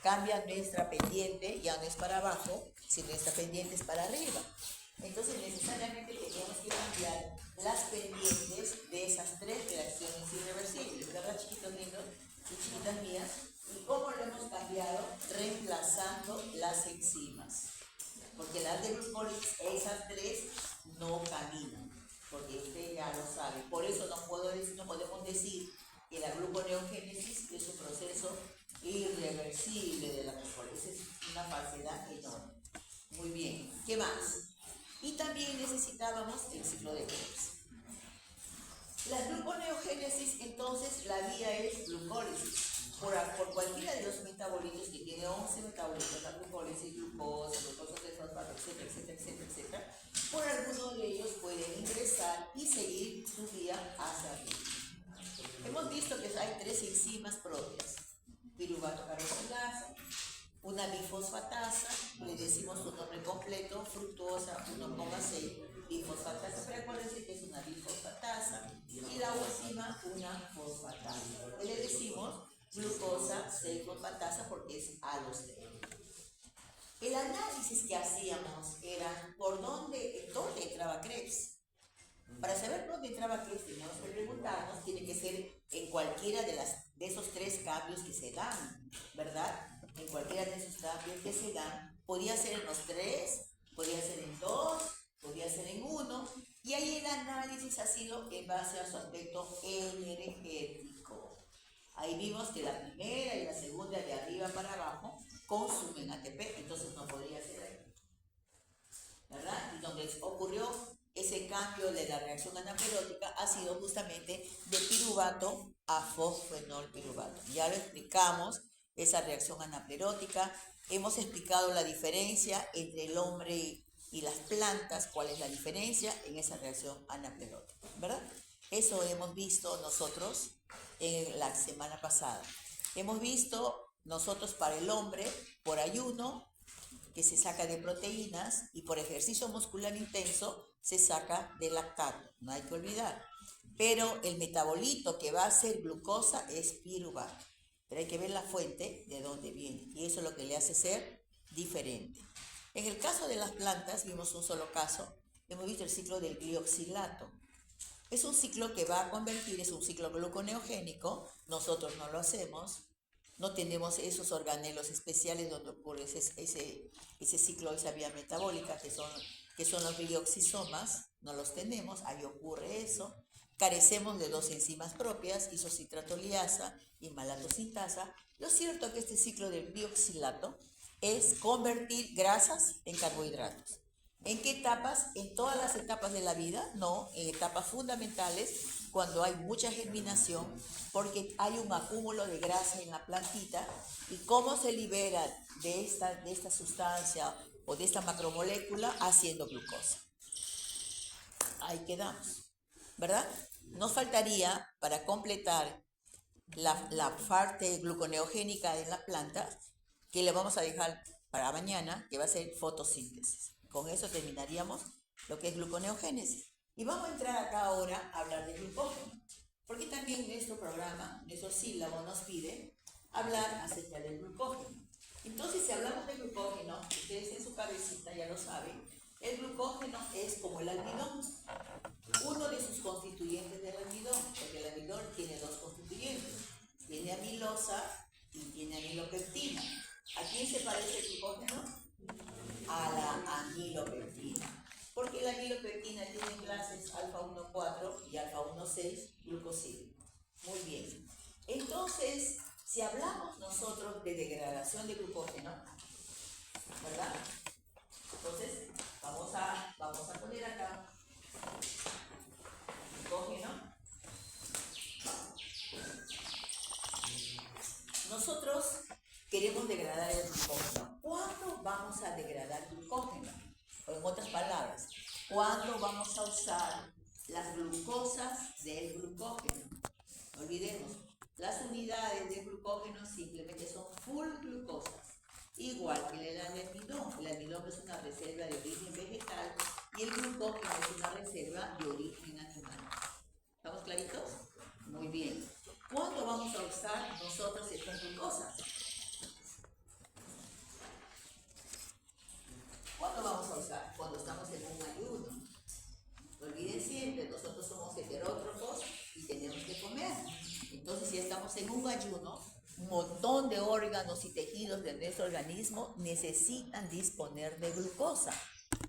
cambia nuestra pendiente, ya no es para abajo, sino nuestra pendiente es para arriba. Entonces necesariamente teníamos que cambiar las pendientes de esas tres reacciones irreversibles, ¿verdad, chiquitos lindos y chiquitas mías? ¿Y cómo lo hemos cambiado? Reemplazando las enzimas. Porque las de glucólisis, esas tres no caminan, porque usted ya lo sabe. Por eso no podemos decir que la gluconeogénesis es un proceso irreversible de la glucólisis. Es una falsedad enorme. Muy bien, ¿qué más? Y también necesitábamos el ciclo de Krebs. La gluconeogénesis, entonces, la vía es glucólisis. Por cualquiera de los metabolitos que tiene 11 metabolitos, la glucólisis, glucosa de fosfato, etcétera, etcétera, etcétera, etcétera, por alguno de ellos pueden ingresar y seguir su vía hacia arriba. Hemos visto que hay tres enzimas propias: piruvato carboxilasa, una bifosfatasa, le decimos su nombre completo, fructosa 1,6 bifosfatasa, pero acuérdense que es una bifosfatasa, y la última una fosfatasa. Le decimos glucosa 6-fosfatasa porque es alostero. El análisis que hacíamos era por dónde entraba Krebs. Para saber dónde entraba Krebs teníamos que preguntarnos, tiene que ser en cualquiera de esos tres cambios que se dan, ¿verdad? En cualquiera de esos cambios que se dan, podía ser en los tres, podía ser en dos, podía ser en uno, y ahí el análisis ha sido en base a su aspecto energético. Ahí vimos que la primera y la segunda de arriba para abajo consumen ATP, entonces no podría ser ahí, ¿verdad? Y donde ocurrió ese cambio de la reacción anaperótica ha sido justamente de piruvato a fosfenolpiruvato. Ya lo explicamos, esa reacción anaperótica. Hemos explicado la diferencia entre el hombre y las plantas, cuál es la diferencia en esa reacción anaperótica, ¿verdad? Eso hemos visto nosotros en la semana pasada. Hemos visto nosotros para el hombre por ayuno, que se saca de proteínas, y por ejercicio muscular intenso se saca de lactato, no hay que olvidar. Pero el metabolito que va a ser glucosa es piruvato. Pero hay que ver la fuente de dónde viene, y eso es lo que le hace ser diferente. En el caso de las plantas, vimos un solo caso, hemos visto el ciclo del glioxilato. Es un ciclo que va a convertir, es un ciclo gluconeogénico, nosotros no lo hacemos, no tenemos esos organelos especiales donde ocurre ese ciclo, esa vía metabólica, que son los glioxisomas, no los tenemos, ahí ocurre eso. Carecemos de dos enzimas propias, isocitratoliasa y malatosintasa. Lo cierto es que este ciclo del glioxilato es convertir grasas en carbohidratos. ¿En qué etapas? En todas las etapas de la vida, no, en etapas fundamentales, cuando hay mucha germinación, porque hay un acúmulo de grasa en la plantita, y cómo se libera de esta sustancia o de esta macromolécula haciendo glucosa. Ahí quedamos, ¿verdad? Nos faltaría, para completar la parte gluconeogénica en la planta, que le vamos a dejar para mañana, que va a ser fotosíntesis. Con eso terminaríamos lo que es gluconeogénesis. Y vamos a entrar acá ahora a hablar de glucógeno, porque también nuestro programa, nuestro sílabo nos pide hablar acerca del glucógeno. Entonces, si hablamos de glucógeno, ustedes en su cabecita ya lo saben, el glucógeno es como el almidón, uno de sus constituyentes del almidón, porque el almidón tiene dos constituyentes, tiene amilosa y tiene amilopectina. ¿A quién se parece el glucógeno? A la amilopectina, porque la amilopectina tiene enlaces alfa 1,4 y alfa 1,6 glucosídeo. Muy bien. Entonces, si hablamos nosotros de degradación de glucógeno, ¿verdad? Entonces, vamos a poner acá glucógeno. Nosotros queremos degradar el glucógeno. ¿Cuándo vamos a degradar glucógeno? O en otras palabras, ¿cuándo vamos a usar las glucosas del glucógeno? No olvidemos, las unidades de glucógeno simplemente son full glucosas, igual que el almidón. El almidón es una reserva de origen vegetal y el glucógeno es una reserva de origen animal. ¿Estamos claritos? Muy bien. ¿Cuándo vamos a usar nosotros estas glucosas? ayuno, un montón de órganos y tejidos de nuestro organismo necesitan disponer de glucosa.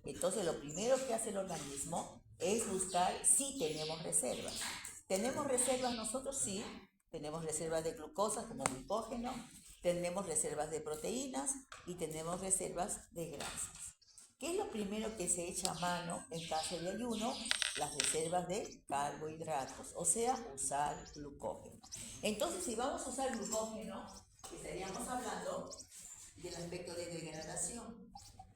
Entonces, lo primero que hace el organismo es buscar si tenemos reservas. ¿Tenemos reservas nosotros? Sí. Tenemos reservas de glucosa como glucógeno, tenemos reservas de proteínas y tenemos reservas de grasas. ¿Qué es lo primero que se echa a mano en caso de ayuno? Las reservas de carbohidratos, o sea, usar glucógeno. Entonces, si vamos a usar glucógeno, estaríamos hablando del aspecto de degradación.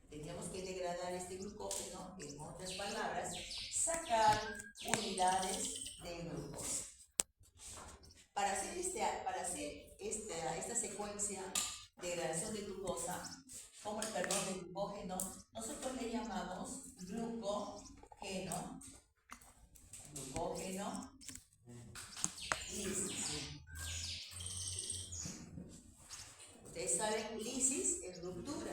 Tendríamos que degradar este glucógeno, en otras palabras, sacar unidades de glucosa. Para hacer esta secuencia de degradación de glucosa, de glucógeno, nosotros le llamamos glucógeno lisis. Ustedes saben, lisis es ruptura,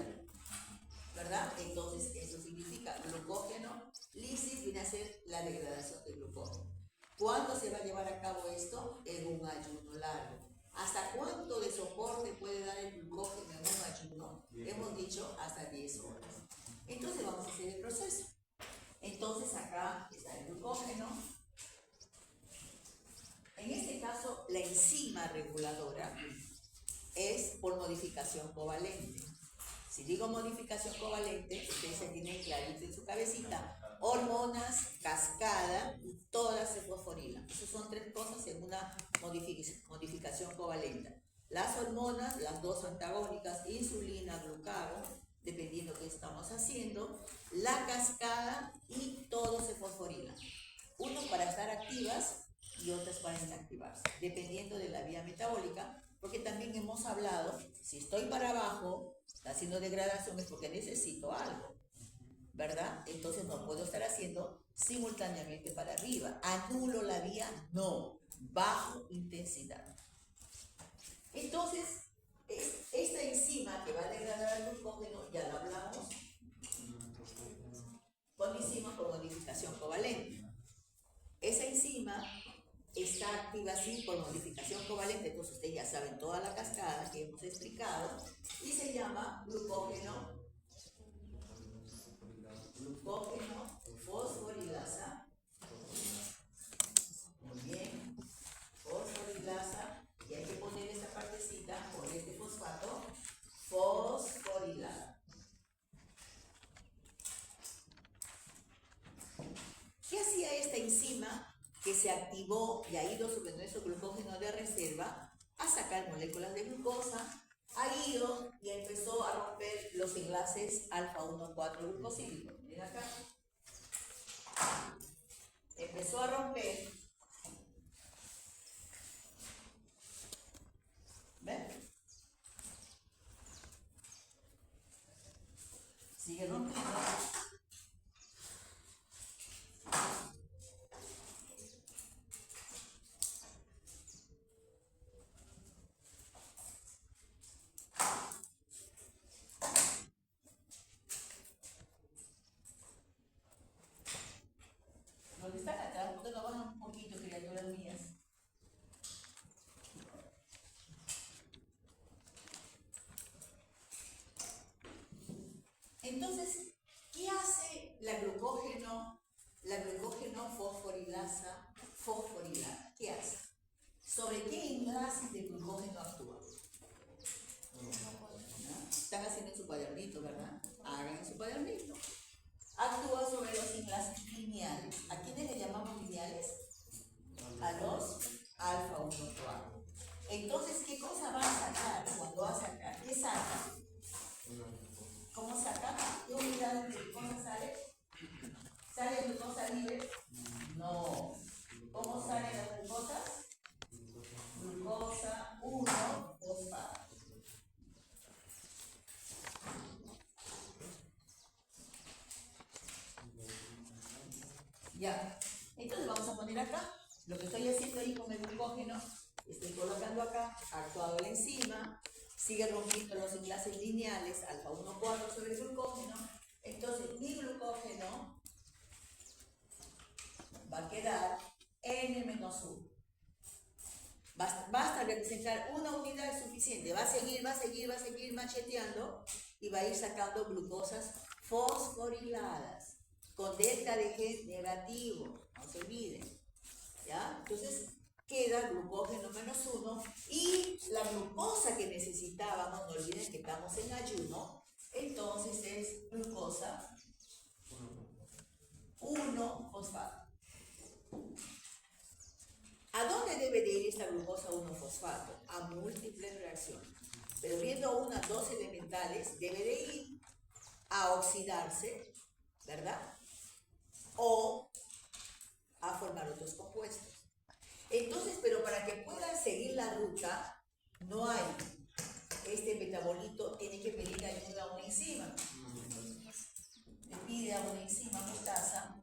¿verdad? Entonces, eso significa glucógeno lisis viene a ser la degradación del glucógeno. ¿Cuándo se va a llevar a cabo esto? En un ayuno largo. ¿Hasta cuánto de soporte puede dar el glucógeno en un ayuno? Hemos dicho hasta 10 horas. Entonces vamos a hacer el proceso. Entonces acá está el glucógeno. En este caso, la enzima reguladora es por modificación covalente. Si digo modificación covalente, ustedes se tienen clarito en su cabecita. Hormonas, cascada y todas se fosforilan. Esas son 3 cosas en una modificación covalente. Las hormonas, las 2 antagónicas, insulina, glucagon, dependiendo qué estamos haciendo. La cascada y todo se fosforila. Uno para estar activas y otras para inactivarse, dependiendo de la vía metabólica, porque también hemos hablado, si estoy para abajo, haciendo degradación es porque necesito algo, ¿verdad? Entonces no puedo estar haciendo simultáneamente para arriba. Anulo la vía, no, bajo intensidad. Entonces, esta enzima que va a degradar el glucógeno, ya lo hablamos, con enzima por modificación covalente. Esa enzima está activa así por modificación covalente, entonces ustedes ya saben toda la cascada que hemos explicado, y se llama glucógeno fosforilasa. Muy bien, fosforilasa, y hay que poner esta partecita por este fosfato, fosforilasa. ¿Qué hacía esta enzima que se activó y ha ido sobre nuestro glucógeno de reserva a sacar moléculas de glucosa? Ha ido y empezó a romper los enlaces alfa-1,4-glucosílico. Miren acá. Empezó a romper. ¿Ven? Sigue rompiendo. ¿Dónde están acá? ¿Por qué no bajan un poquito, criaturas mías? Entonces, ¿qué hace la glucógeno fosforilada? ¿Qué hace? ¿Sobre qué enlaces de glucógeno actúa? Están haciendo en su cuadernito, ¿verdad? Hagan en su cuadernito. Actúa sobre los enlaces lineales. ¿A quiénes le llamamos lineales? A los alfa-1,4. Entonces, ¿qué cosa va a sacar cuando va a sacar? ¿Qué saca? ¿Cómo saca? ¿Qué unidad de glucosa sale? ¿Sale glucosa libre? No. ¿Cómo salen las glucosas? Glucosa 1 fosfato. Ya. Entonces vamos a poner acá. Lo que estoy haciendo ahí con el glucógeno, estoy colocando acá, ha actuado la enzima, sigue rompiendo los enlaces lineales alfa-1,4 sobre el glucógeno. Entonces mi glucógeno va a quedar N-1. Basta representar una unidad es suficiente. Va a seguir macheteando y va a ir sacando glucosas fosforiladas con delta de G negativo, no se olviden. ¿Ya? Entonces queda glucógeno -1 y la glucosa que necesitábamos, no olviden que estamos en ayuno, entonces es glucosa 1-fosfato. ¿A dónde debe de ir esta glucosa 1-fosfato? A múltiples reacciones. Pero viendo unas dos elementales, debe de ir a oxidarse, ¿verdad? O a formar otros compuestos. Entonces, pero para que pueda seguir la ruta, no hay. Este metabolito tiene que pedir ayuda a una enzima. Le pide a una enzima mutasa.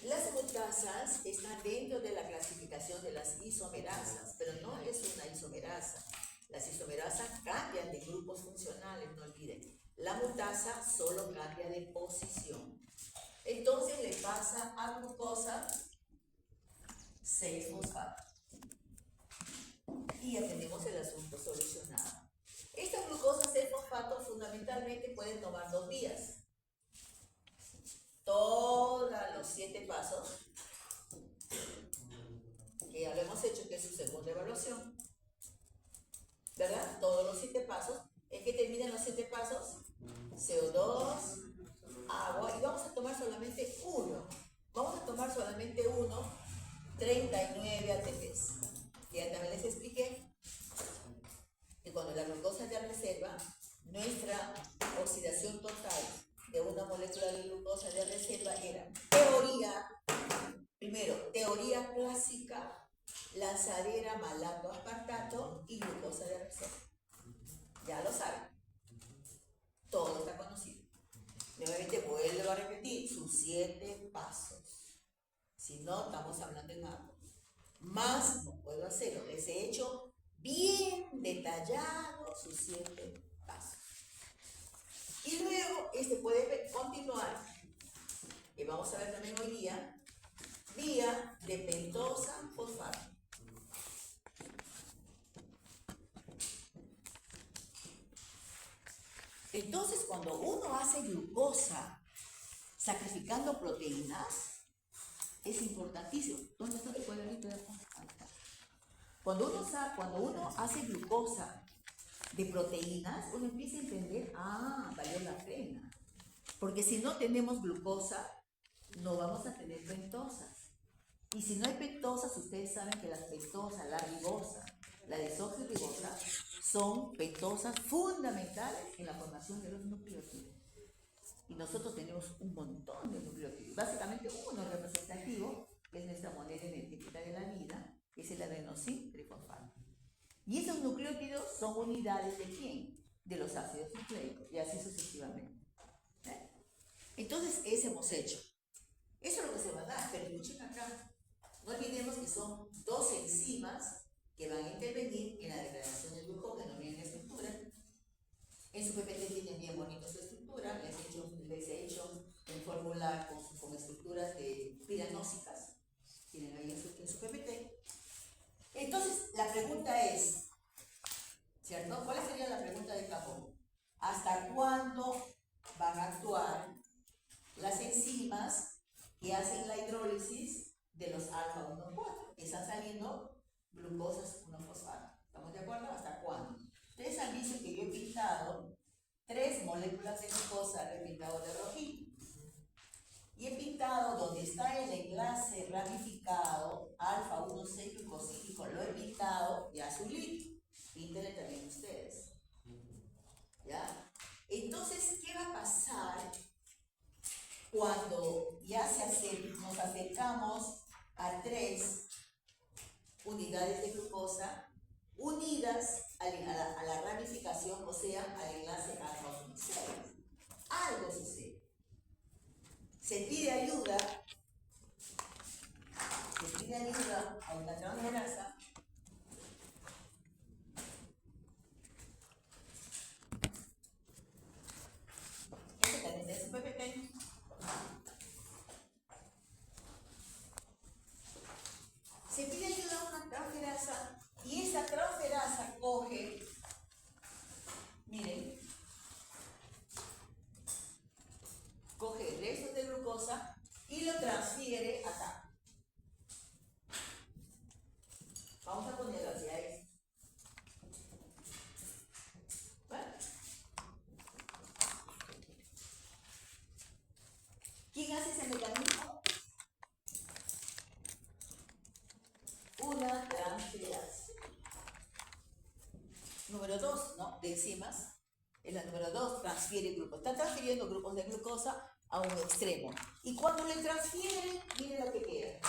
Las mutasas están dentro de la clasificación de las isomerasas, pero no es una isomerasa. Las isomerasas cambian de grupos funcionales, no olviden. La mutasa solo cambia de posición. Entonces le pasa a glucosa 6-fosfato. Y ya tenemos el asunto solucionado. Esta glucosa 6-fosfato fundamentalmente pueden tomar dos vías. Todos los 7 pasos, que ya lo hemos hecho, que es su segunda evaluación, ¿verdad? Todos los 7 pasos. ¿En qué terminan los 7 pasos? CO2, agua, y vamos a tomar solamente uno. Vamos a tomar solamente uno, 39 ATPs. Ya también les expliqué que cuando la glucosa es de reserva, nuestra oxidación total de una molécula de glucosa de reserva era teoría clásica, lanzadera, malato, aspartato y glucosa de reserva. Ya lo saben. Todo está conocido. Nuevamente vuelvo a repetir, sus 7 pasos. Si no, estamos hablando en algo. Más no puedo hacerlo. Les he hecho bien detallado sus 7 pasos. Y luego, puede continuar, y vamos a ver también hoy día, vía de pentosa fosfato. Entonces, cuando uno hace glucosa sacrificando proteínas, es importantísimo. ¿Dónde está tu cuadernito de acá? Ahí está. Cuando uno hace glucosa de proteínas, uno empieza a entender, valió la pena. Porque si no tenemos glucosa, no vamos a tener pentosas. Y si no hay pentosas, ustedes saben que las pentosas, la ribosa, la desoxirribosa, son pentosas fundamentales en la formación de los nucleótidos. Y nosotros tenemos un montón de nucleótidos. Básicamente uno representativo, que es nuestra moneda energética de la vida, es el adenosin trifosfato. Y esos nucleótidos son unidades de ¿quién? De los ácidos nucleicos, y así sucesivamente. Entonces, eso hemos hecho. Eso es lo que se va a dar, pero escuchen acá. No olvidemos que son 2 enzimas que van a intervenir en la degradación del glucógeno. Miren la estructura. En su PPT tienen bien bonito su estructura. Les he hecho en fórmula con estructuras piranósicas. Tienen ahí en su PPT. Entonces, la pregunta es, ¿cierto? ¿Cuál sería la pregunta de cajón? ¿Hasta cuándo van a actuar las enzimas que hacen la hidrólisis de los alfa 1,4? Están saliendo glucosas 1-fosfato. ¿Estamos de acuerdo? ¿Hasta cuándo? Ustedes han visto que yo he pintado 3 moléculas de glucosa, he pintado de rojito. Y he pintado donde está el enlace ramificado, alfa 1,6 glucosílico, lo he pintado de azulito. Píntenle también ustedes. ¿Ya? Entonces, ¿qué va a pasar cuando ya nos acercamos a 3 unidades de glucosa unidas a la ramificación, o sea, al enlace alfa 1,6? Algo sucede. Se pide ayuda a una transferasa. Este también es súper pequeño. Se pide ayuda a una transferasa número 2, ¿no? De enzimas. Es la número 2, transfiere grupos. Está transfiriendo grupos de glucosa a un extremo. Y cuando le transfieren, miren lo que queda.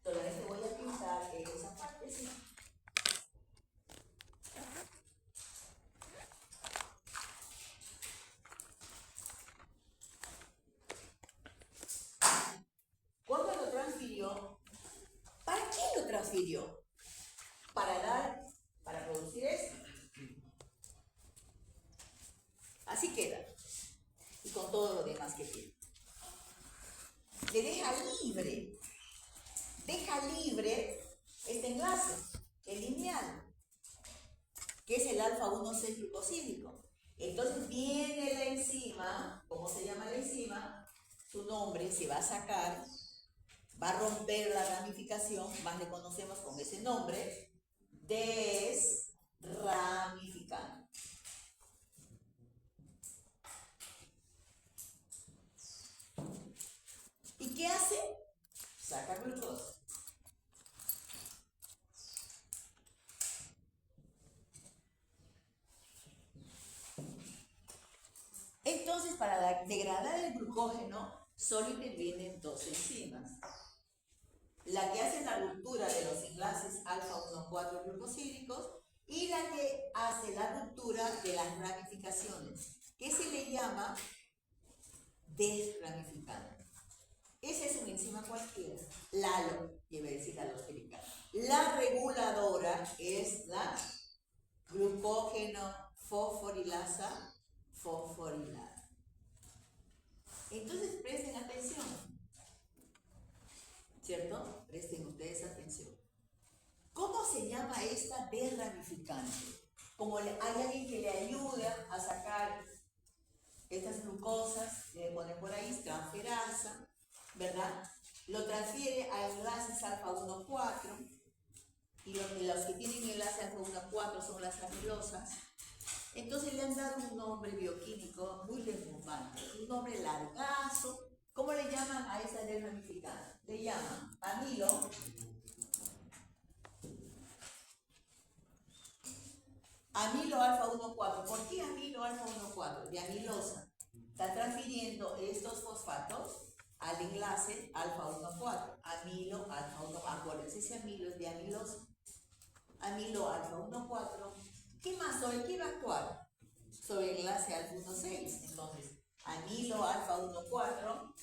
Todavía te voy a pintar esa parte, ¿sí? ¿Cuándo lo transfirió? ¿Para qué lo transfirió? Para producir esto. Así queda. Y con todo lo demás que tiene. Le deja libre este enlace, el lineal, que es el alfa-1,6 glucosídico. Entonces viene la enzima, ¿cómo se llama la enzima? Su nombre se va a sacar, va a romper la ramificación, más le conocemos con ese nombre, desramificante. ¿Y qué hace? Saca glucosa. Entonces, para degradar el glucógeno, solo intervienen dos enzimas. La que hace la ruptura de los enlaces alfa-1,4 glucosídicos y la que hace la ruptura de las ramificaciones, que se le llama desramificante. Esa es una enzima cualquiera. Quiere decir alostérica. La reguladora es la glucógeno fosforilasa. Entonces presten atención, ¿cierto? Presten ustedes atención. ¿Cómo se llama esta desramificante? Como hay alguien que le ayuda a sacar estas glucosas, le pone por ahí transferasa, ¿verdad? Lo transfiere a enlaces alfa-1,4 y los que tienen enlace alfa-1,4 son las amilosas. Entonces le han dado un nombre bioquímico muy rimbombante, un nombre largazo. ¿Cómo le llaman a esa desramificante? Le llaman amilo alfa-1,4. ¿Por qué amilo alfa-1,4? De amilosa. Está transfiriendo estos fosfatos al enlace alfa-1,4. Amilo alfa-1,4. Acuérdense, ese amilo es de amilosa. Amilo alfa-1,4. ¿Qué más? ¿Sobre qué va a actuar? Sobre el enlace alfa-1,6. Entonces, amilo alfa-1,4,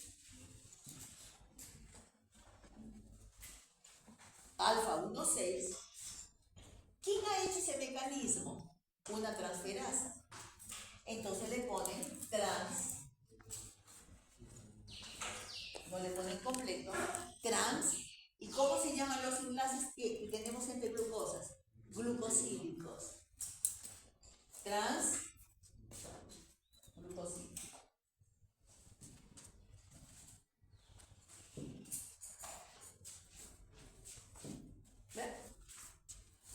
alfa-1,6. ¿Quién ha hecho ese mecanismo? Una transferasa. Entonces le ponen trans, no le ponen completo, trans. ¿Y cómo se llaman los enlaces que tenemos entre glucosas? Glucosídicos. Trans, glucosídicos. ¿Ven?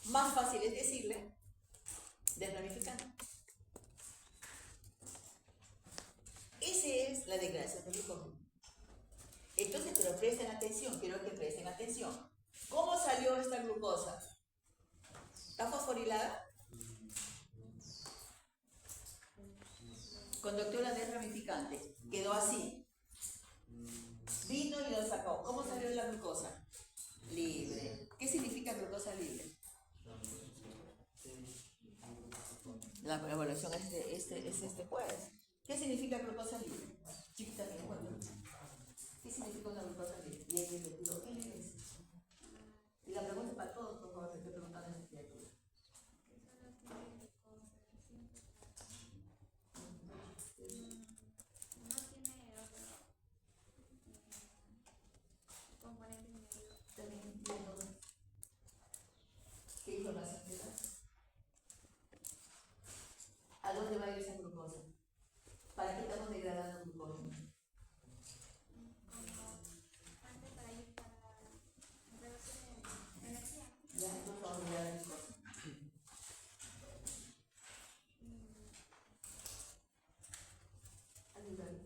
Más fácil es decirle desramificante. Esa es la degradación del glucógeno. Entonces, pero presten atención, quiero que presten atención. ¿Cómo salió esta glucosa? ¿Está fosforilada? Conductora desramificante. Quedó así. Vino y lo sacó. ¿Cómo salió la glucosa? Libre. ¿Qué significa glucosa libre? La evaluación es este jueves. ¿Qué significa glucosa libre? Chiquita, me encuentro. ¿Qué significa una glucosa libre? Y el objetivo, ¿qué es? Y la pregunta es para todos, por favor, que estoy preguntando en esta criatura. No tiene otro componente añadido. También entiendo. ¿Qué información te da? ¿A dónde va a ir esa glucosa? ¿Para qué estamos degradando glucógeno? Como antes para ir para reducir energía. Ya, entonces vamos a degradar glucosa. Ayúdame.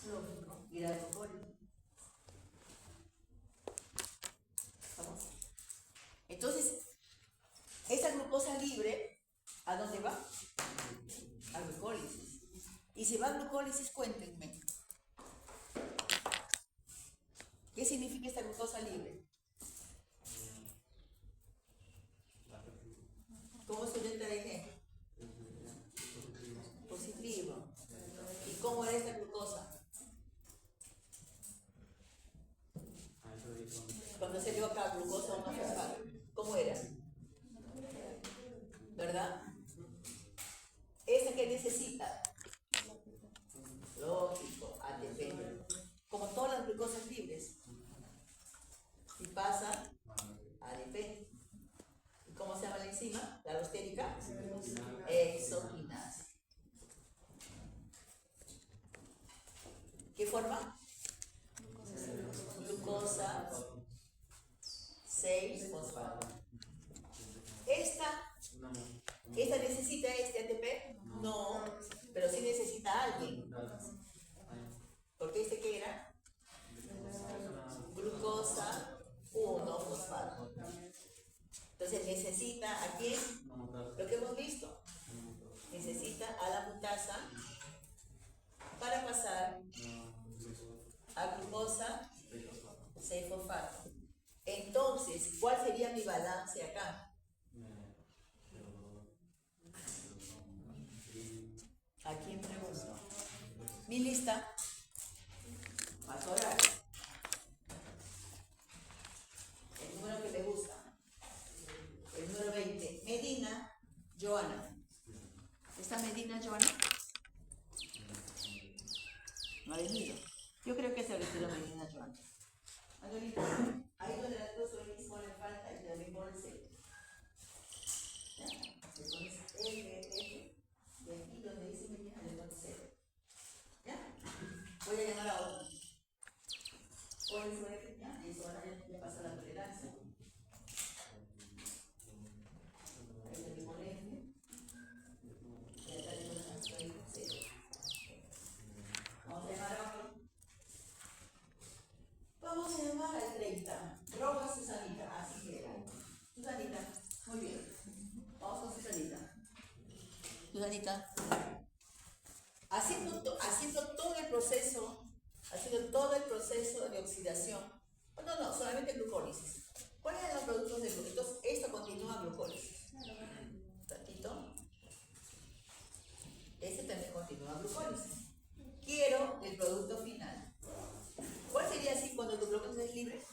Lógico. Ir al glucógeno. Vamos. Entonces, esa glucosa libre ¿A dónde va? A glucólisis. Y si va a glucólisis, cuéntenme. ¿Qué significa esta glucosa libre? ¿Cómo se delta de G? Positivo. ¿Y cómo era esta glucosa? Cuando se dio acá glucosa 1-fosfato, ¿cómo era? ¿Verdad? ¿Esa que necesita? Lógico, ATP. Como todas las glucosas libres. Y pasa ADP. ¿Y cómo se llama la enzima? La alostérica. Exoquinasa. ¿Qué forma? Glucosa 6-fosfato. ¿Esta necesita este ATP? No, pero sí necesita a alguien. Porque ¿este qué era? Glucosa 1-fosfato. Entonces necesita a quién? Lo que hemos visto. Necesita a la mutasa para pasar a glucosa 6-fosfato. Entonces, ¿cuál sería mi balance acá? ¿A quién pregunto? Mi lista. Paso horario. El número que me gusta. El número 20. Medina, Joana. ¿Está Medina, Joana? No ha venido. Yo creo que se retiró Medina, Joana. Angelita, ahí donde las dos X ponen falta y también ponen C. ¿Ya? Le pones F, F. Y aquí donde dice Medina le pones C. ¿Ya? Voy a llamar a otro. Pones su F, ¿ya? Y eso ahora ya pasa la tolerancia. Ahí le pone F. Y acá le ponen C. Vamos a llamar a otro. Vamos a llamar al 30. Roja Susanita. Así era. Susanita. Muy bien. Vamos con Susanita. Susanita. Haciendo todo el proceso de oxidación. No, solamente glucólisis. ¿Cuáles eran los productos de glucólisis? Entonces, esto continúa glucólisis. Un ratito. Este también continúa glucólisis. Quiero el producto final. ¿Cuál sería así cuando tu glucosa es libre?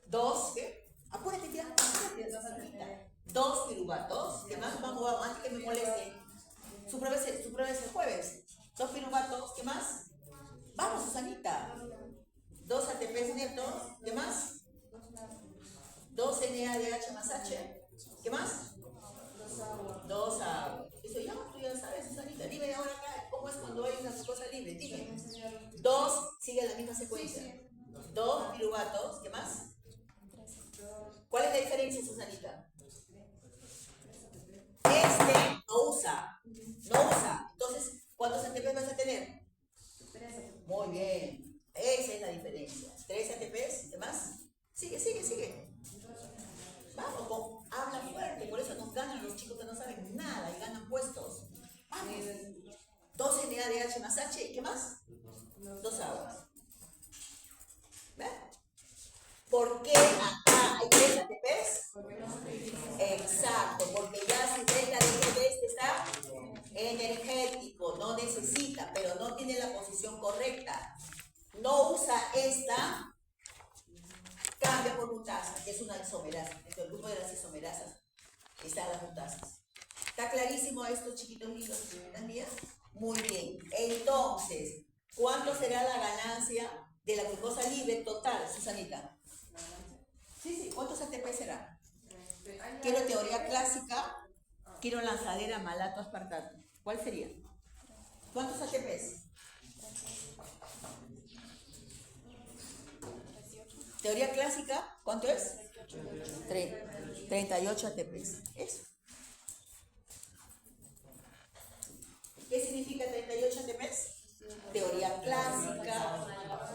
2, ¿qué? Apúrate ya, Susanita. 2 piruvatos. ¿Qué más? Vamos, antes que me moleste. Su prueba es el jueves. 2 piruvatos. ¿Qué más? Vamos, Susanita. 2 ATPs netos. ¿Qué más? 2 NADH más H. ¿Qué más? 2 agua. Eso ya, tú ya sabes, Susanita. Dime ahora acá, ¿cómo es cuando hay una glucosa libre? Dime. 2, sigue la misma secuencia. 2 piruvatos. ¿Qué más? ¿Cuál es la diferencia, Susanita? Este no usa. Entonces, ¿cuántos ATPs vas a tener? 13. Muy bien. Esa es la diferencia. 3 ATPs. ¿Qué más? Sigue. Vamos, habla fuerte. Por eso nos ganan los chicos que no saben nada y ganan puestos. Vamos. 2 NADH más H. ¿Y qué más? 2 aguas. ¿Ven? ¿Por qué acá hay 3 ATPs? Exacto, porque ya su delta de este está energético, no necesita, pero no tiene la posición correcta. No usa esta, cambia por mutasa, que es una isomerasa. Dentro del grupo de las isomerasas están las mutasas. ¿Está clarísimo esto, chiquitos lindos, primeras mías? Muy bien. Entonces, ¿cuánto será la ganancia de la glucosa libre total, Susanita? Sí, ¿cuántos ATP será? Quiero teoría clásica, quiero lanzadera, malato, aspartato. ¿Cuál sería? ¿Cuántos ATPs? Teoría clásica, ¿cuánto es? 38 ATPs. Eso. ¿Qué significa 38 ATPs? Teoría clásica,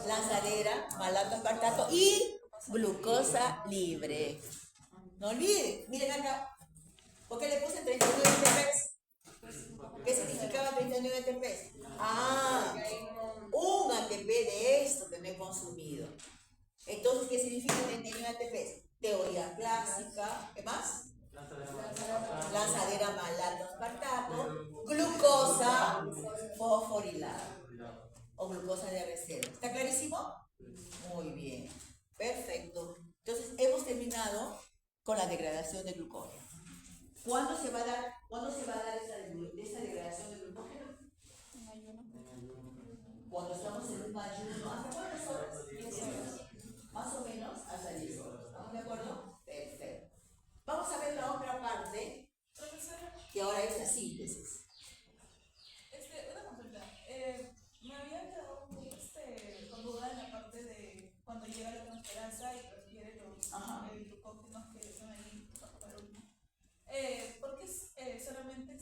lanzadera, malato, aspartato y glucosa libre. No olviden, miren acá. ¿Por qué le puse 39 ATPs? ¿Qué significaba 39 ATPs? Ah, un ATP de esto que me he consumido. Entonces, ¿qué significa 39 ATPs? Teoría clásica, ¿qué más? Lanzadera malato aspartato, glucosa fosforilada o glucosa de AB0. ¿Está clarísimo? Muy bien, perfecto. Entonces, hemos terminado con la degradación de glucógeno. ¿Cuándo se va a dar esa degradación de glucógeno? En ayuno. Cuando estamos en un ayuno. ¿Hasta cuántas horas? 10 horas. Más o menos hasta 10 horas. ¿Estamos de acuerdo? Perfecto. Vamos a ver la otra parte, Profesora, que ahora es la síntesis. una consulta. Me había quedado con duda en la parte de cuando llega la transferasa y prefiere Ajá. el glucógenos que son ahí para uno. ¿Por qué solamente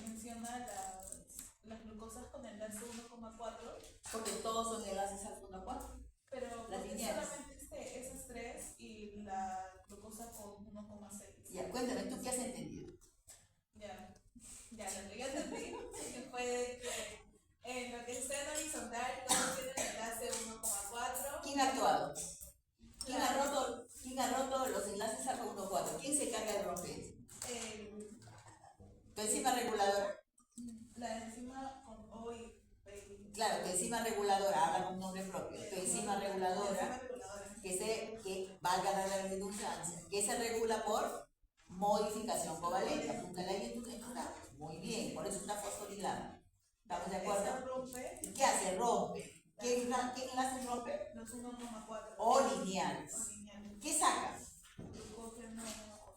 menciona las glucosas con enlace 1,4? Porque todos son enlaces al 1,4. Pero Las ¿por qué lineales. solamente esas tres y la glucosa con 1,6? Ya, cuéntame, ¿tú qué has entendido? Ya lo que ya entendí fue de que en lo que está en horizontal todos tienen enlace 1,4. ¿Quién ha actuado? ¿Quién ha roto los enlaces al 1,4? ¿Quién se encarga de romper? ¿Tu enzima reguladora? La enzima con hoy. Claro, tu enzima reguladora, habla con nombre propio. Tu enzima reguladora, que valga la redundancia, que se regula por modificación covalente. Apúntala ahí en tu datos. Muy bien, por eso está fosforilada. ¿Estamos de acuerdo? Esta rompe. ¿Y qué hace? Rompe. ¿Qué enlaces rompe? Los 1,4. O lineales. ¿Qué saca? Glucógeno.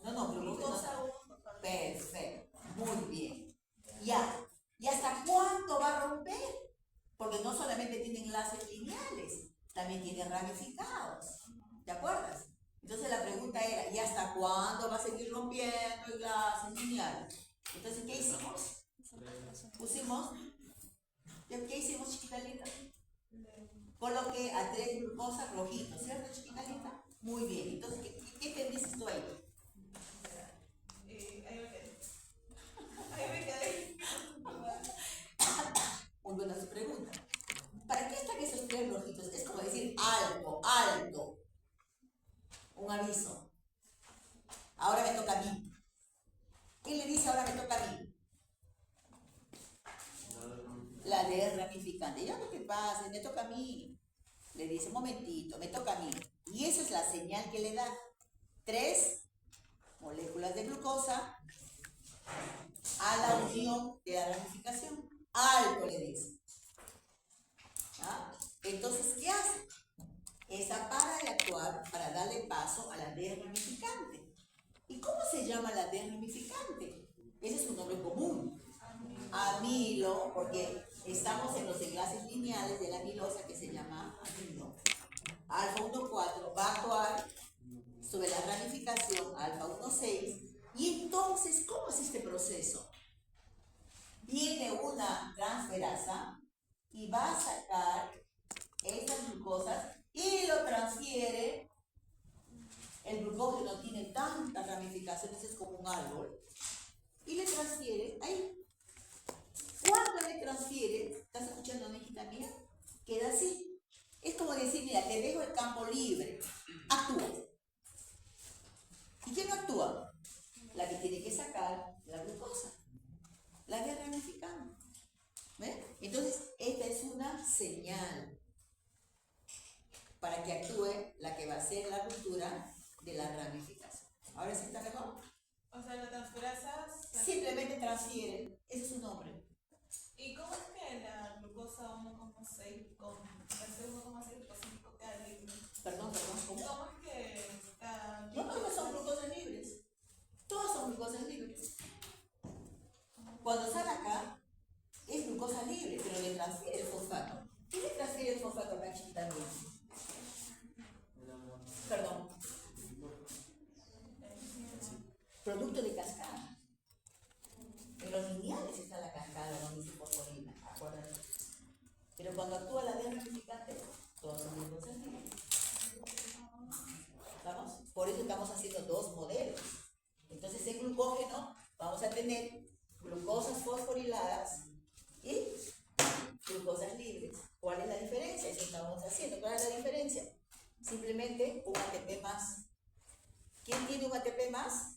No, Glucosa glucosa. 1. Perfecto. Muy bien. Ya. ¿Y hasta cuánto va a romper? Porque no solamente tiene enlaces lineales, también tiene ramificados. ¿Te acuerdas? Entonces la pregunta era, ¿y hasta cuándo va a seguir rompiendo enlaces lineales? Entonces, ¿qué hicimos? ¿Qué hicimos, chiquita linda? Coloqué a 3 glucosas rojitos, ¿cierto, chiquita linda? Muy bien. Entonces, ¿qué entendiste tú ahí? Ahí me quedé. Muy buena su pregunta. ¿Para qué están esos 3 rojitos? Es como decir alto, alto. Un aviso. Ahora me toca a mí. ¿Qué le dice ahora me toca a mí? La D ramificante. Ya no te pases, me toca a mí. Le dice, un momentito, me toca a mí. Y esa es la señal que le da. 3 moléculas de glucosa a la unión de la ramificación. Alto le dice. ¿Ah? Entonces, ¿qué hace? Esa para de actuar para darle paso a la D ramificante. ¿Y cómo se llama la D ramificante? Ese es un nombre común. Amilo, porque estamos en los enlaces lineales de la amilosa que se llama amilo. Alfa 1,4 va a actuar sobre la ramificación alfa 1,6. Y entonces, ¿cómo es este proceso? Viene una transferasa y va a sacar estas glucosas y lo transfiere. El glucógeno tiene tantas ramificaciones, es como un árbol, y le transfiere ahí. Cuando le transfiere, ¿estás escuchando, hijita mía? Queda así. Es como decir, mira, te dejo el campo libre, actúa. ¿Y quién no actúa? La que tiene que sacar la glucosa, la de ramificando. ¿Ven? Entonces, esta es una señal para que actúe la que va a ser la ruptura de la ramificación. ¿Ahora sí está mejor? O sea, la transferasa. Simplemente transfiere, ese es su nombre. ¿Y cómo es que la glucosa 1,6 con enlace 1,6 pacífico queda libre? Perdón, ¿cómo? ¿Cómo es que está? No, todas son glucosas libres. Todas son glucosas libres. Cuando sale acá, es glucosa libre, pero le transfiere el fosfato. ¿Qué le transfiere el fosfato acá, chiquita mía? Perdón. Producto de cascada. En los lineales está la cascada donde dice fosforina, acuérdate. Pero cuando actúa la D ramificante, todos son glucosas libres. ¿Vamos? Por eso estamos haciendo 2 modelos. Entonces, en glucógeno vamos glucosas fosforiladas y glucosas libres. ¿Cuál es la diferencia? Eso estamos haciendo. ¿Cuál es la diferencia? Simplemente un ATP más. ¿Quién tiene un ATP más?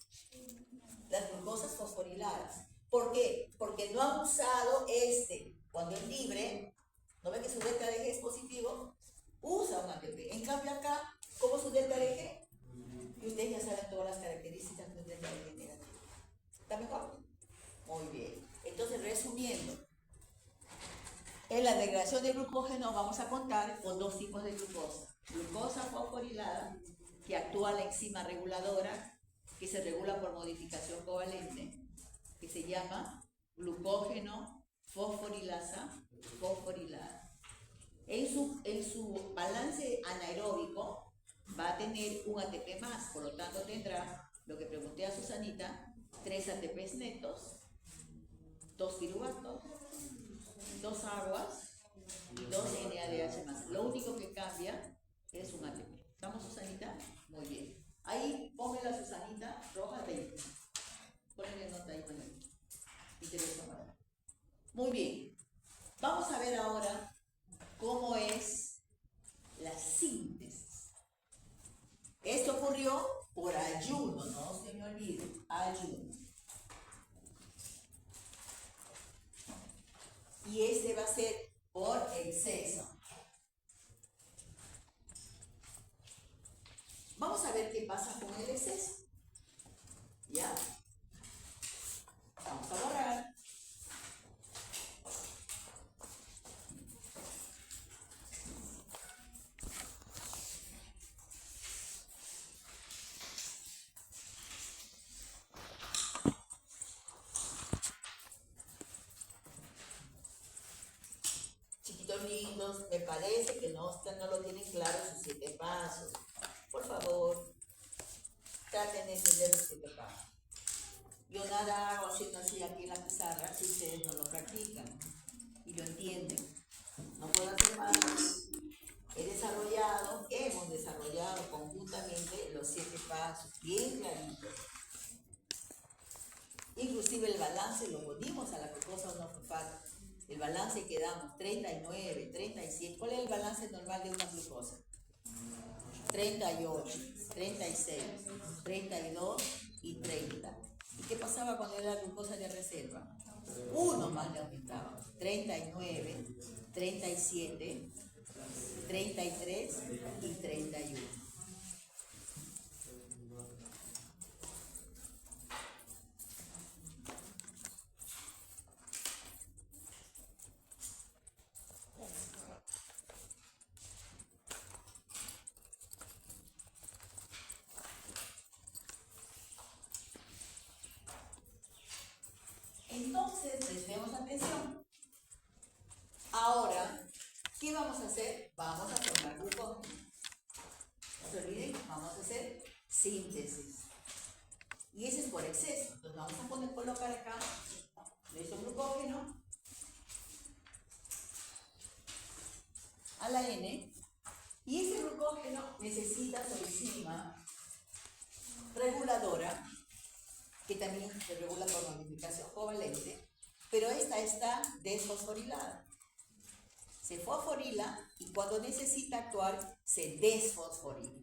Las glucosas fosforiladas. ¿Por qué? Porque no han usado cuando es libre, ¿no ve que su delta de G es positivo? Usa un ATP. En cambio acá, ¿cómo es su delta de G? Y ustedes ya saben todas las características de un delta de G negativo. ¿Está mejor? Muy bien. Entonces, resumiendo, en la degradación de glucógeno vamos a contar con dos tipos de glucosa. Glucosa fosforilada, que actúa la enzima reguladora, que se regula por modificación covalente, que se llama glucógeno fosforilasa fosforilada. En su balance anaeróbico va a tener un ATP más, por lo tanto tendrá, lo que pregunté a Susanita, 3 ATPs netos, 2 piruvatos, 2 aguas y 2 NADH más. Lo único que cambia es un ATP. ¿Estamos, Susanita? Muy bien. Ahí ponme la Susanita roja 20. Ponle nota ahí, Manuel. Interesa más. Muy bien. Vamos a ver ahora cómo es la síntesis. Esto ocurrió por ayuno, no se me olvide, ayuno. Y este va a ser por exceso. Vamos a ver qué pasa con el exceso. ¿Ya? Vamos a borrar. Chiquitos lindos, me parece que no lo tienen claro sus 7 pasos. Por favor, traten de entender los 7 pasos. Yo nada hago haciendo así aquí en la pizarra si ustedes no lo practican y lo entienden. No puedo hacer más. Hemos desarrollado conjuntamente los 7 pasos, bien claritos. Inclusive el balance lo unimos a la glucosa no fosfato. El balance que damos, 39, 37. ¿Cuál es el balance normal de una glucosa? 38, 36, 32 y 30. ¿Y qué pasaba cuando era la glucosa de reserva? Uno más le aumentaba. 39, 37, 33 y 31. Entonces, prestemos atención. Ahora, ¿qué vamos a hacer? Vamos a formar glucógeno. No se olviden, vamos a hacer síntesis. Y ese es por exceso. Entonces vamos a colocar acá nuestro glucógeno a la N. Y ese glucógeno necesita su enzima reguladora, que también se regula por modificación covalente, pero esta está desfosforilada. Se fosforila y cuando necesita actuar se desfosforila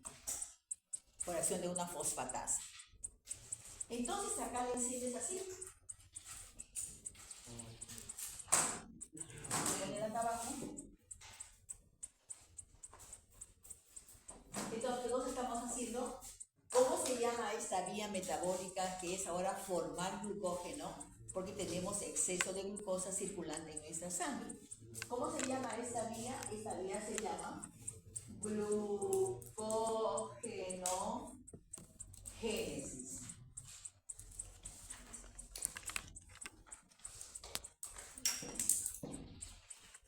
por acción de una fosfatasa. Entonces acá la enzima es así. Voy a acá abajo. Entonces, ¿qué estamos haciendo? ¿Cómo se llama esta vía metabólica que es ahora formar glucógeno? Porque tenemos exceso de glucosa circulante en nuestra sangre. ¿Cómo se llama esta vía? Esta vía se llama glucógenogénesis.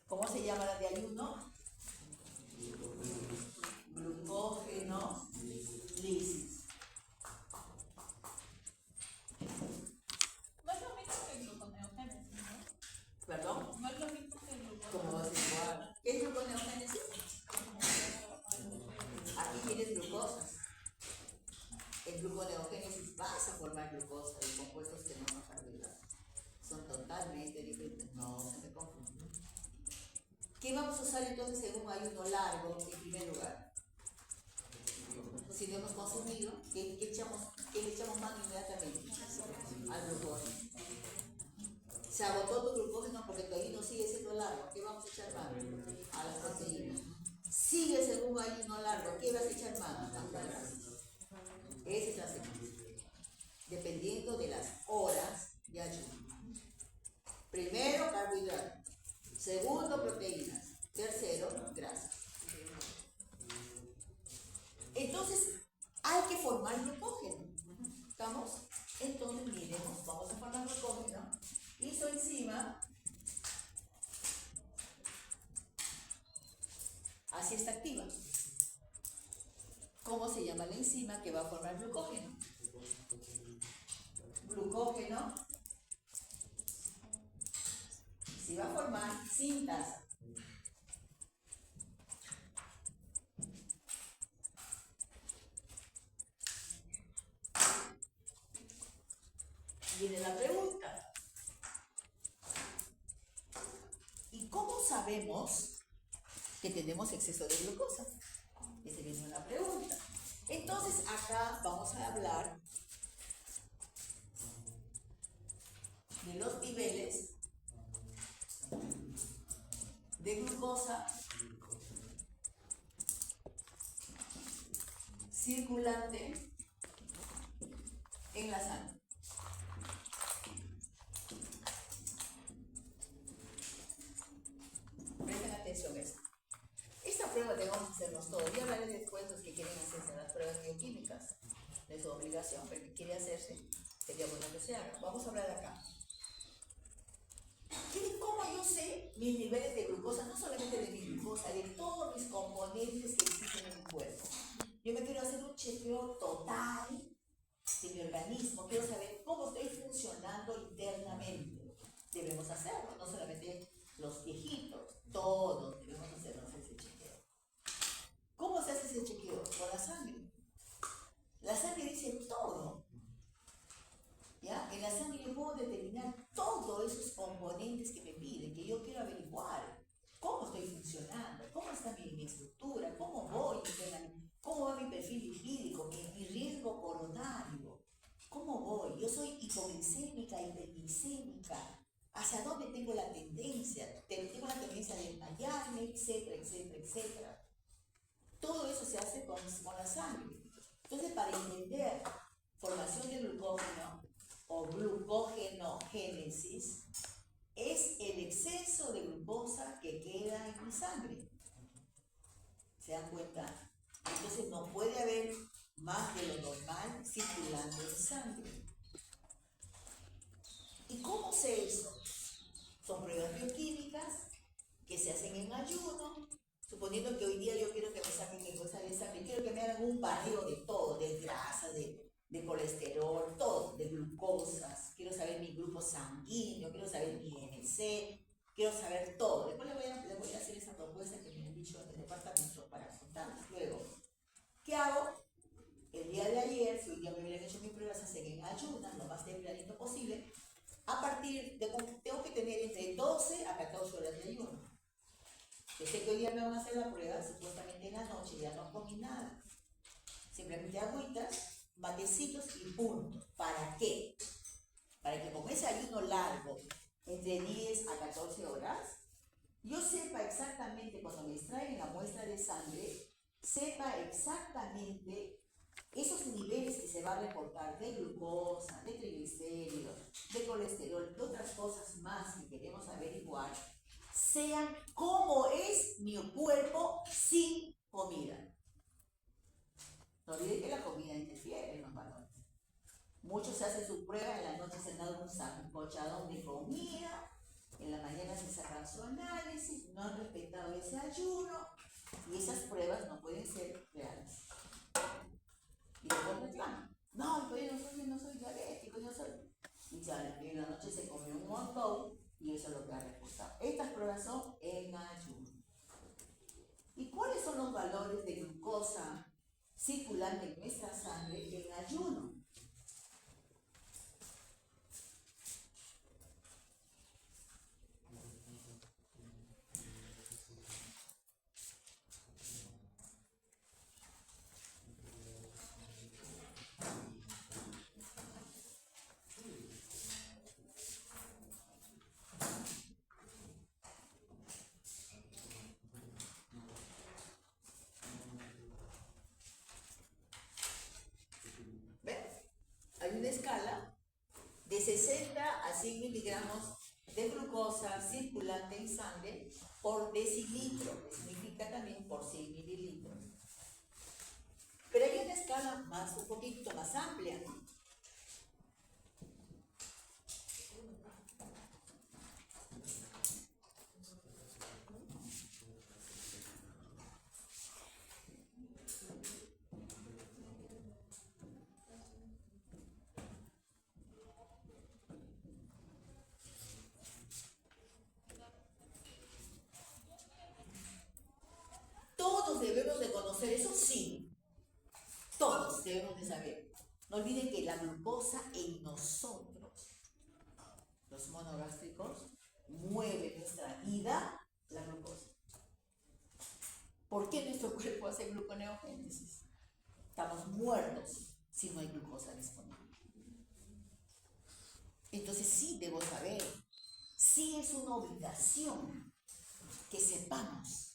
¿Cómo se llama la de ayuno? Glucógenolisis. No es lo mismo que gluconeogénesis, ¿no? ¿Perdón? No es lo mismo que ¿Cómo es igual? ¿Qué es gluconeogénesis? Aquí tienes glucosas. En gluconeogénesis vas a formar glucosa de compuestos que no nos arreglan. ¿Qué vamos a usar entonces en un ayuno largo en primer lugar? Si no hemos consumido, ¿qué le echamos mano inmediatamente? Al glucógeno. Se agotó tu glucógeno porque tu ayuno sigue siendo largo. ¿Qué vamos a echar mano? A las proteínas. Sigues en un ayuno largo, ¿qué vas a echar mano? A las grasas. Esa es la secuencia. Dependiendo de las horas de ayuno. Primero, carbohidratos. Segundo, proteínas. Tercero, grasas. Entonces, hay que formar glucógeno. ¿Estamos? Entonces, miremos, vamos a formar glucógeno. Isoenzima. Así está activa. ¿Cómo se llama la enzima que va a formar glucógeno? Glucógeno. Se va a formar sintasa. Viene la pregunta. ¿Y cómo sabemos que tenemos exceso de glucosa? Esa viene una pregunta. Entonces acá vamos a hablar de los niveles de glucosa circulante en la sangre. Presten atención a esto. Esta prueba debemos hacernos todos. Yo hablaré después los que quieren hacerse las pruebas bioquímicas. Es su obligación, pero el que quiere hacerse, sería bueno que se haga. Vamos a hablar acá. ¿Cómo yo sé mis niveles de glucosa? No solamente de mi glucosa, de todos mis componentes que existen en mi cuerpo. Yo me quiero hacer un chequeo total de mi organismo. Quiero saber cómo estoy funcionando internamente. Debemos hacerlo, no solamente los viejitos, todos debemos hacernos ese chequeo. ¿Cómo se hace ese chequeo? Con la sangre. La sangre dice todo. ¿Ya? En la sangre yo puedo determinar todos esos componentes que me piden, que yo quiero averiguar. ¿Cómo estoy funcionando? ¿Cómo está mi estructura? ¿Cómo voy? ¿Cómo va mi perfil lipídico? ¿Mi riesgo coronario? ¿Cómo voy? Yo soy hipoglicémica, hiperglicémica. ¿Hacia dónde tengo la tendencia? Tengo la tendencia de desmayarme, etcétera, etcétera, etcétera. Todo eso se hace con la sangre. Entonces, para entender formación de glucógeno o glucógenogénesis, es el exceso de glucosa que queda en mi sangre. ¿Se dan cuenta? Entonces no puede haber más de lo normal circulando en sangre. ¿Y cómo sé eso? Son pruebas bioquímicas que se hacen en ayuno. Suponiendo que hoy día yo quiero que me saquen mi cosa de sangre, quiero que me hagan un barrido de todo, de grasa, de colesterol, todo, de glucosas. Quiero saber mi grupo sanguíneo, quiero saber mi INC, quiero saber todo. Después le voy a hacer esa propuesta que me han dicho en el departamento para contarles. Luego, ¿qué hago? El día de ayer, si hoy día me hubieran hecho mis pruebas, se hacen en ayunas, lo más tempranito posible. A partir de, tengo que tener entre 12 a 14 horas de ayuno. Yo sé que hoy día me van a hacer la prueba, supuestamente en la noche, ya no comí nada. Simplemente agüitas, matecitos y punto. ¿Para qué? Para que con ese ayuno largo, entre 10 a 14 horas, yo sepa exactamente, cuando me extraen la muestra de sangre, sepa exactamente esos niveles que se va a reportar de glucosa, de triglicéridos, de colesterol, de otras cosas más que queremos averiguar, sean cómo es mi cuerpo sin comida. No olviden que la comida interfiere en los valores. Muchos se hacen su prueba, en la noche se han dado un sancochadón de comida, en la mañana se sacan su análisis, no han respetado ese ayuno, y esas pruebas no pueden ser reales. Y después reclaman, no, pero yo no soy diabético, yo soy... Y ya en la noche se comió un montón, y eso es lo que ha reportado. Estas pruebas son en ayuno. ¿Y cuáles son los valores de glucosa circulante en nuestra sangre en ayuno? escala de 60 a 100 miligramos de glucosa circulante en sangre por decilitro, que significa también por 100 mililitros. Pero hay una escala un poquito más amplia, ¿no? Todos debemos de conocer eso, sí. Todos debemos de saber. No olviden que la glucosa en nosotros, los monogástricos, mueve nuestra vida la glucosa. ¿Por qué nuestro cuerpo hace gluconeogénesis? Estamos muertos si no hay glucosa disponible. Entonces sí debo saber, sí es una obligación que sepamos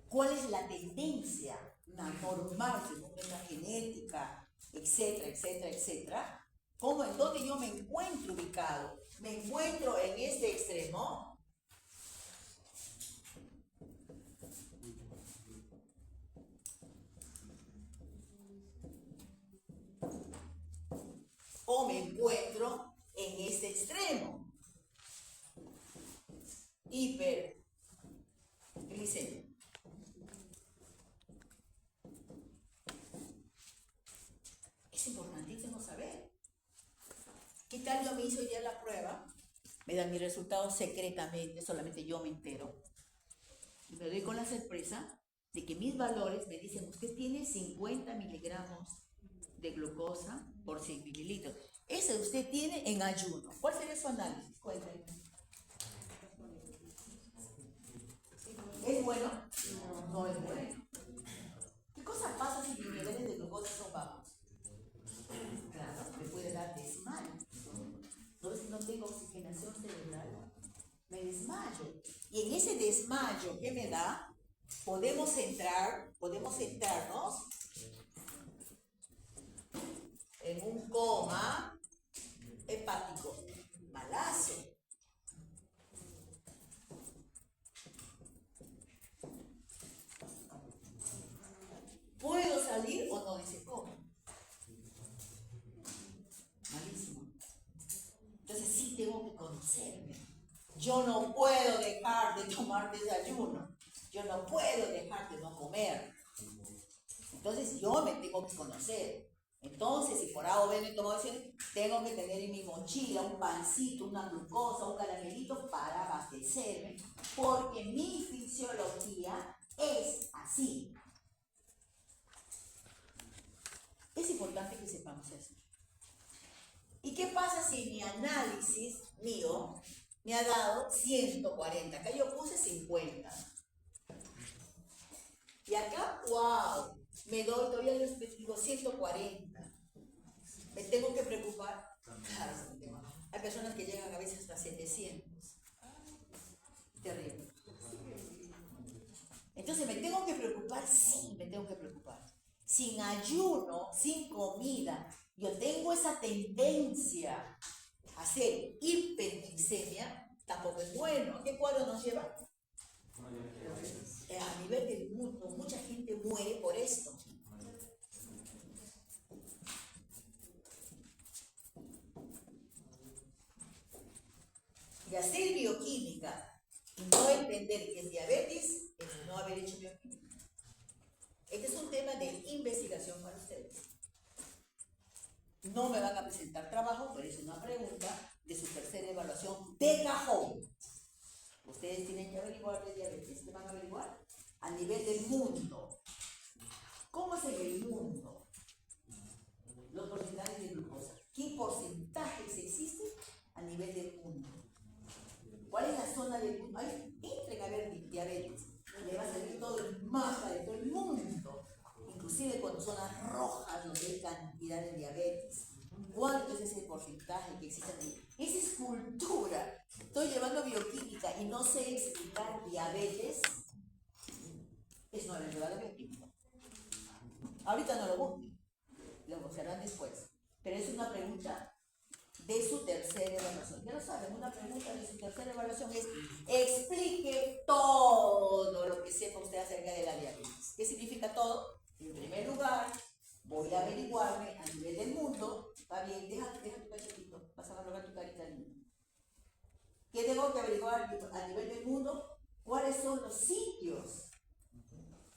cuál es la tendencia normal según la genética, etcétera, etcétera, etcétera. ¿Cómo, en dónde yo me encuentro ubicado? ¿Me encuentro en este extremo? ¿O me encuentro en este extremo? Hiperglicemia. Es importantísimo saber. ¿Qué tal yo me hizo ya la prueba? Me dan mis resultados secretamente, solamente yo me entero. Y me doy con la sorpresa de que mis valores me dicen, usted tiene 50 miligramos de glucosa por 100 mililitros. Ese usted tiene en ayuno. ¿Cuál sería su análisis? Cuéntenme. ¿Es bueno? No es bueno. ¿Qué cosa pasa si mis niveles de glucosa son bajos? Claro, me puede dar desmayo. Entonces, si no tengo oxigenación cerebral, me desmayo. Y en ese desmayo que me da, podemos centrarnos en un coma hepático malazo. ¿Puedo salir o no de ese coma? Malísimo. Entonces sí tengo que conocerme. Yo no puedo dejar de tomar desayuno. Yo no puedo dejar de no comer. Entonces yo me tengo que conocer. Entonces, si por A o B me tomo decisiones, tengo que tener en mi mochila un pancito, una glucosa, un caramelito para abastecerme, porque mi fisiología es así. Es importante que sepamos eso. ¿Y qué pasa si mi análisis mío me ha dado 140? Acá yo puse 50. Y acá, wow, me doy todavía el digo 140. ¿Me tengo que preocupar? Claro, sí, tengo. Hay personas que llegan a veces hasta 700. Terrible. Entonces, ¿me tengo que preocupar? Sí, me tengo que preocupar. Sin ayuno, sin comida, yo tengo esa tendencia a hacer hiperglicemia, tampoco es bueno. ¿A qué cuadro nos lleva? A nivel del mundo, mucha gente muere por esto. Y hacer bioquímica y no entender que es diabetes es no haber hecho bioquímica. Este es un tema de investigación para ustedes. No me van a presentar trabajo, pero es una pregunta de su tercera evaluación de cajón. Ustedes tienen que averiguar de diabetes. ¿Qué van a averiguar? A nivel del mundo. ¿Cómo es en el mundo? Los porcentajes de glucosa. ¿Qué porcentajes existen a nivel del mundo? ¿Cuál es la zona del mundo? Ahí entren a ver diabetes. Le va a salir todo el mapa de todo el mundo. Inclusive con zonas rojas donde hay cantidad de diabetes. ¿Cuánto es ese porcentaje que existe ahí? Esa es cultura. Estoy llevando bioquímica y no sé explicar diabetes. Es no haber llevado bioquímica. Ahorita no lo busquen. Lo buscarán después. pero es una pregunta de su tercera evaluación. Ya lo saben, una pregunta de su tercera evaluación es: explique todo lo que sepa usted acerca de la diabetes. ¿Qué significa todo? En primer lugar, voy a averiguarme a nivel del mundo. Está bien, deja tu cachetito, vas a valorar tu carita linda. ¿Qué tengo que averiguar a nivel del mundo? ¿Cuáles son los sitios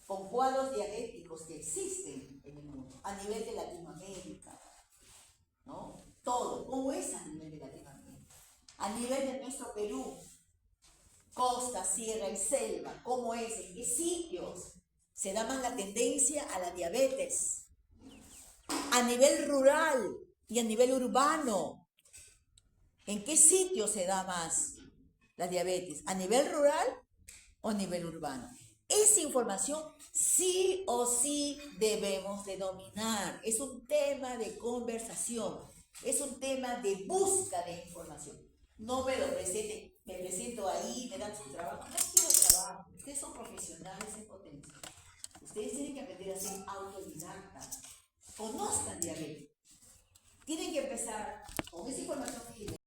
con cuadros diabéticos que existen en el mundo? A nivel de Latinoamérica, ¿no? Todo, ¿cómo es a nivel de Latinoamérica? A nivel de nuestro Perú, costa, sierra y selva, ¿cómo es? ¿En qué sitios se da más la tendencia a la diabetes? A nivel rural y a nivel urbano, ¿en qué sitio se da más la diabetes? ¿A nivel rural o a nivel urbano? Esa información sí o sí debemos de dominar. Es un tema de conversación, es un tema de búsqueda de información. No me lo presenten, me presento ahí, me dan su trabajo. No quiero trabajo, ustedes son profesionales en potencia. Ustedes tienen que aprender a ser autodidactas. Conozcan diabetes. Tienen que empezar con esa información que